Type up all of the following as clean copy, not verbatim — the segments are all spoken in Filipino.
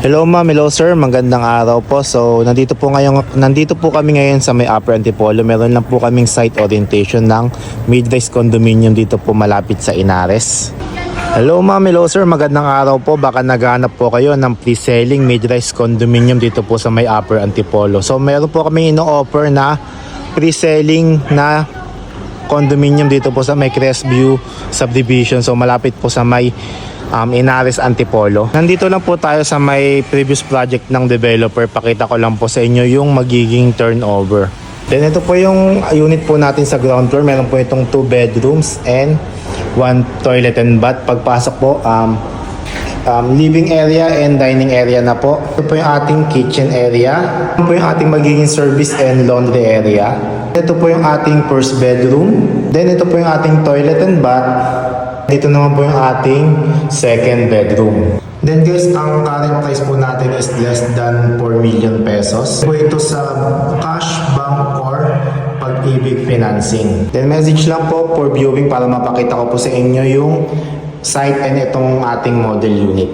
Hello ma'am, hello sir, magandang araw po. So, nandito po kami ngayon sa may Upper Antipolo. Meron lang po kaming site orientation ng mid-rise condominium dito po malapit sa Inares. Hello ma'am, hello sir, magandang araw po. Baka naghahanap po kayo ng pre-selling mid-rise condominium dito po sa may Upper Antipolo. So, meron po kami ino-offer na pre-selling na condominium dito po sa may Crestview subdivision. So, malapit po sa may Inares Antipolo. Nandito lang po tayo sa may previous project ng developer. Pakita ko lang po sa inyo yung magiging turnover. Then ito po yung unit po natin sa ground floor. Meron po itong 2 bedrooms and 1 toilet and bath. Pagpasok po, living area and dining area na po. Ito po yung ating kitchen area. Ito po yung ating magiging service and laundry area. Ito po yung ating first bedroom. Then ito po yung ating toilet and bath. Dito naman po yung ating second bedroom. Then guys, ang current price po natin is less than 4 million pesos. Po ito sa cash, bank, or pag-ibig financing. Then message lang po for viewing para mapakita ko po sa inyo yung site and itong ating model unit.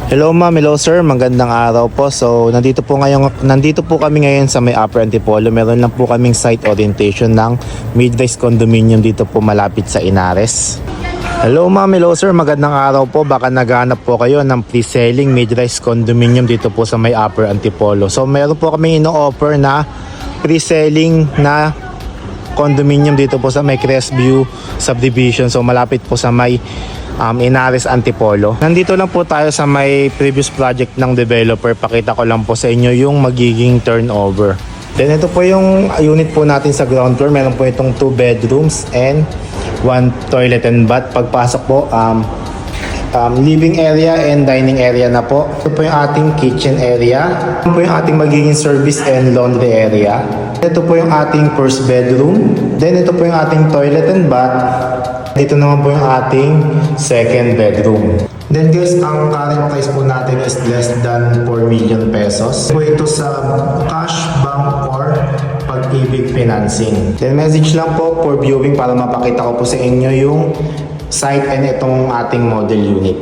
Hello ma'am, hello sir, magandang araw po. So, nandito po kami ngayon sa may Upper Antipolo. Meron lang po kaming site orientation ng mid-rise condominium dito po malapit sa Inares. Hello ma'am, hello sir, magandang araw po. Baka naghahanap po kayo ng pre-selling mid-rise condominium dito po sa may Upper Antipolo. So, meron po kami ino-offer na pre-selling na condominium dito po sa may Crestview subdivision. So, malapit po sa may Inares Antipolo. Nandito lang po tayo sa may previous project ng developer. Pakita ko lang po sa inyo yung magiging turnover. Then ito po yung unit po natin sa ground floor. Meron po itong 2 bedrooms and 1 toilet and bath. Pagpasok po, living area and dining area na po. Ito po yung ating kitchen area. Ito po yung ating magiging service and laundry area. Ito po yung ating first bedroom. Then ito po yung ating toilet and bath. Dito naman po yung ating second bedroom. Then guys, ang current price po natin is less than 4 million pesos. Po ito sa cash, bank, or pag-ibig financing. Then message lang po for viewing para mapakita ko po sa inyo yung site and itong ating model unit.